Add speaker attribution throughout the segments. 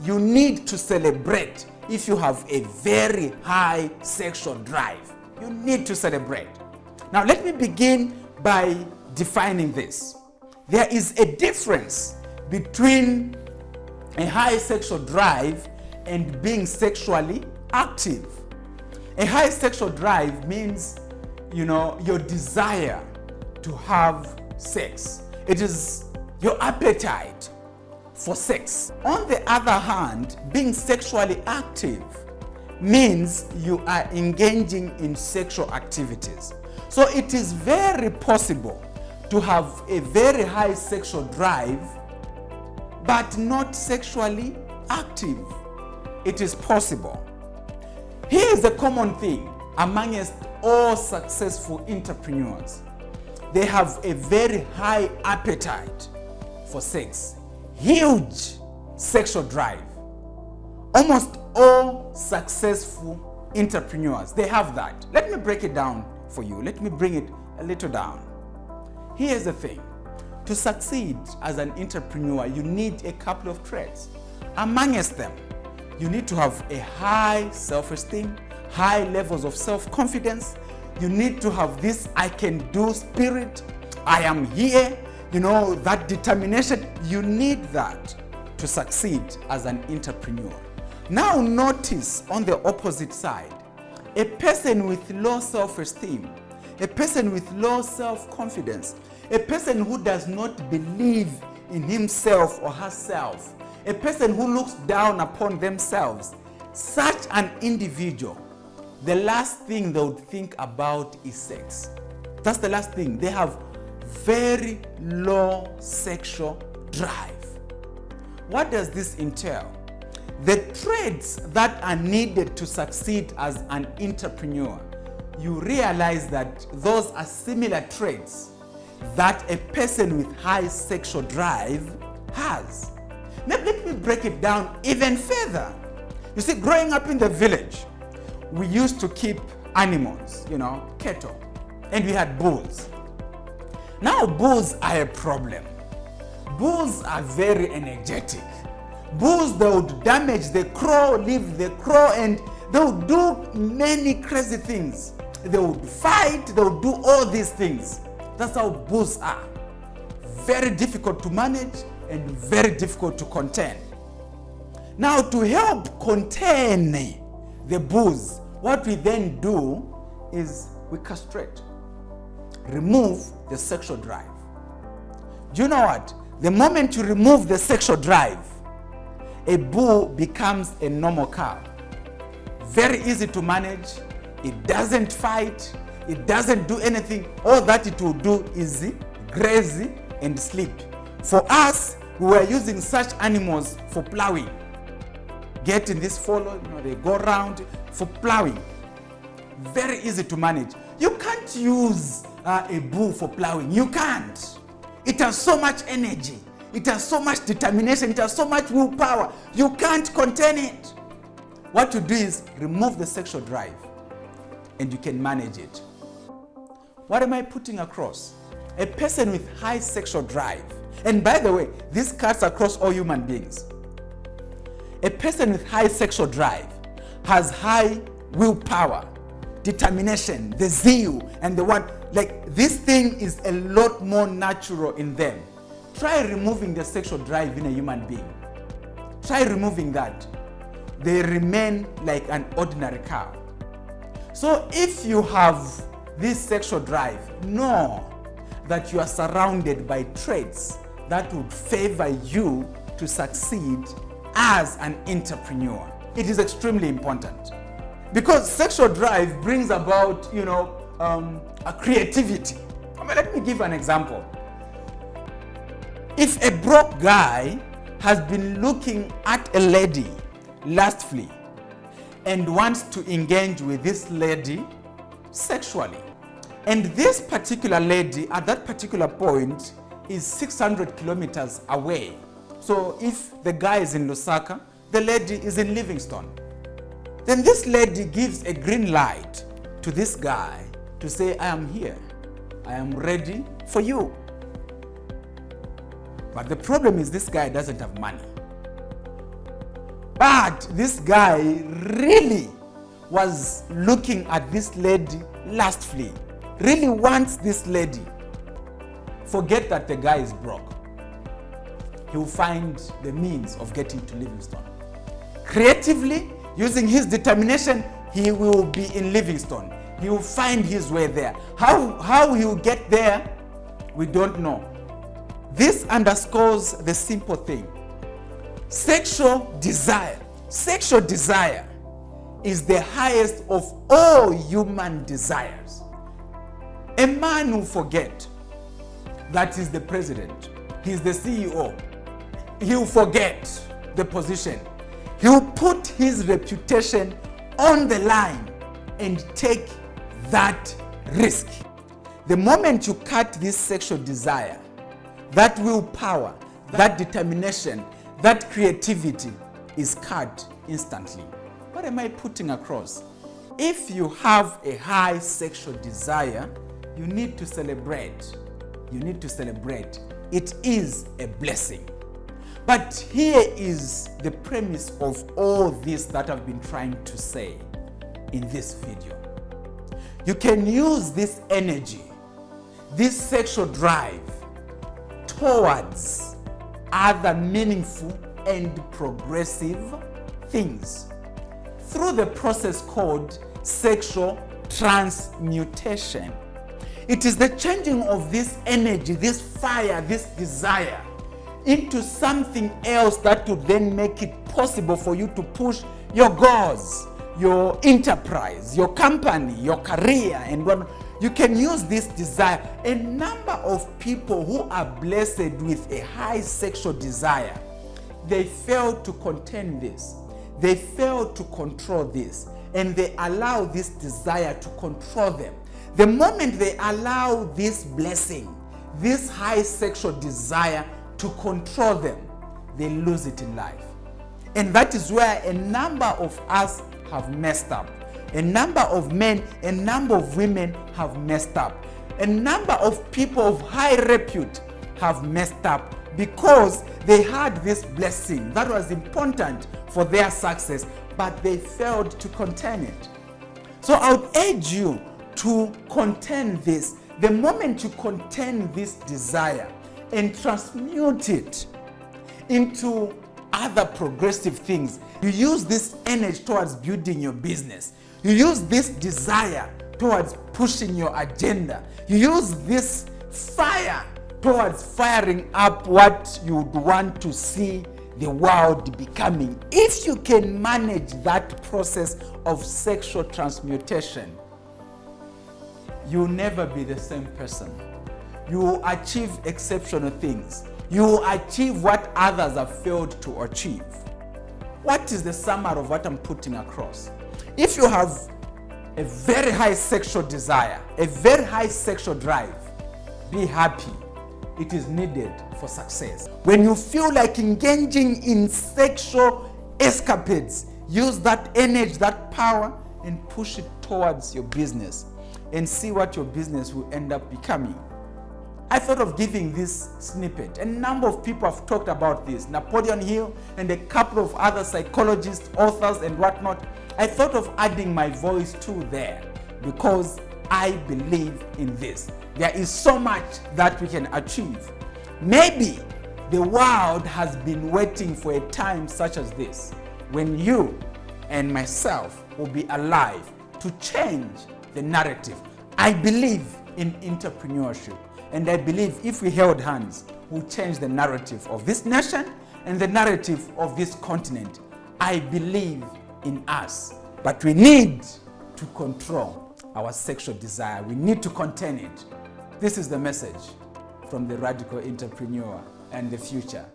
Speaker 1: you need to celebrate if you have a very high sexual drive. You need to celebrate. Now let me begin by defining this. There is a difference between a high sexual drive and being sexually active. A high sexual drive means, your desire to have sex. It is your appetite for sex. On the other hand, being sexually active means you are engaging in sexual activities. So it is very possible to have a very high sexual drive but not sexually active. It is possible. Here is a common thing amongst all successful entrepreneurs. They have a very high appetite for sex, huge sexual drive. Almost all successful entrepreneurs, they have that. Let me break it down for you. Let me bring it a little down. Here's the thing. To succeed as an entrepreneur, you need a couple of traits. Amongst them, you need to have a high self-esteem, high levels of self-confidence. You need to have this I can do spirit. I am here. That determination. You need that to succeed as an entrepreneur. Now notice on the opposite side, a person with low self-esteem, a person with low self-confidence, a person who does not believe in himself or herself, a person who looks down upon themselves. Such an individual, the last thing they would think about is sex. That's the last thing. They have very low sexual drive. What does this entail? The traits that are needed to succeed as an entrepreneur, you realize that those are similar traits that a person with high sexual drive has. Now, let me break it down even further. You see, growing up in the village, we used to keep animals, cattle, and we had bulls. Now, bulls are a problem. Bulls are very energetic. Bulls, they would damage the crow, leave the crow, and they would do many crazy things. They would fight, they would do all these things. That's how bulls are. Very difficult to manage and very difficult to contain. Now, to help contain the bulls, what we then do is we castrate, remove the sexual drive. Do you know what? The moment you remove the sexual drive, a bull becomes a normal cow. Very easy to manage. It doesn't fight. It doesn't do anything. All that it will do is graze and sleep. For us, we were using such animals for plowing. Get in this follow, they go around for plowing. Very easy to manage. You can't use a bull for plowing. You can't. It has so much energy. It has so much determination. It has so much willpower. You can't contain it. What you do is remove the sexual drive and you can manage it. What am I putting across? A person with high sexual drive. And by the way, this cuts across all human beings. A person with high sexual drive has high willpower, determination, the zeal, and the one. Like, this thing is a lot more natural in them. Try removing the sexual drive in a human being. Try removing that. They remain like an ordinary cow. So if you have this sexual drive, know that you are surrounded by traits that would favor you to succeed as an entrepreneur. It is extremely important because sexual drive brings about, a creativity. Let me give an example. If a broke guy has been looking at a lady lustfully and wants to engage with this lady sexually, and this particular lady at that particular point is 600 kilometers away. So if the guy is in Lusaka, the lady is in Livingstone. Then this lady gives a green light to this guy to say, I am here. I am ready for you. But the problem is this guy doesn't have money. But this guy really was looking at this lady lustfully, really wants this lady. Forget that the guy is broke. He will find the means of getting to Livingstone. Creatively, using his determination, he will be in Livingstone. He will find his way there. How he will get there, we don't know. This underscores the simple thing. Sexual desire. Sexual desire is the highest of all human desires. A man will forget that he's the president, he's the CEO. He'll forget the position. He'll put his reputation on the line and take that risk. The moment you cut this sexual desire, that willpower, that determination, that creativity is cut instantly. What am I putting across? If you have a high sexual desire, you need to celebrate. You need to celebrate. It is a blessing. But here is the premise of all this that I've been trying to say in this video. You can use this energy, this sexual drive, towards other meaningful and progressive things through the process called sexual transmutation. It is the changing of this energy, this fire, this desire into something else that would then make it possible for you to push your goals, your enterprise, your company, your career, and what you can use this desire. A number of people who are blessed with a high sexual desire, they fail to contain this. They fail to control this, and they allow this desire to control them. The moment they allow this blessing, this high sexual desire to control them, they lose it in life. And that is where a number of us have messed up. A number of men, a number of women have messed up. A number of people of high repute have messed up because they had this blessing that was important for their success, but they failed to contain it. So I would urge you to contain this. The moment you contain this desire and transmute it into other progressive things, you use this energy towards building your business. You use this desire towards pushing your agenda. You use this fire towards firing up what you would want to see the world becoming. If you can manage that process of sexual transmutation, you will never be the same person. You will achieve exceptional things. You will achieve what others have failed to achieve. What is the summary of what I'm putting across? If you have a very high sexual desire, a very high sexual drive, be happy. It is needed for success. When you feel like engaging in sexual escapades, use that energy, that power, and push it towards your business and see what your business will end up becoming. I thought of giving this snippet. A number of people have talked about this. Napoleon Hill and a couple of other psychologists, authors, and whatnot. I thought of adding my voice too there because I believe in this. There is so much that we can achieve. Maybe the world has been waiting for a time such as this, when you and myself will be alive to change the narrative. I believe in entrepreneurship. And I believe if we held hands, we'll change the narrative of this nation and the narrative of this continent. I believe in us, but we need to control our sexual desire. We need to contain it. This is the message from the radical entrepreneur, and the future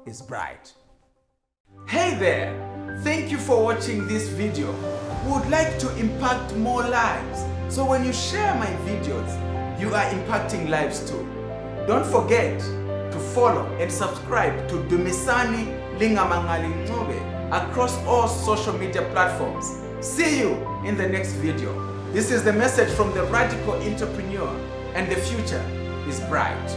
Speaker 1: is bright. Hey there! Thank you for watching this video. We would like to impact more lives. So when you share my videos, you are impacting lives too. Don't forget to follow and subscribe to Dumisani Lingamangali Ngobe across all social media platforms. See you in the next video. This is the message from the radical entrepreneur, and the future is bright.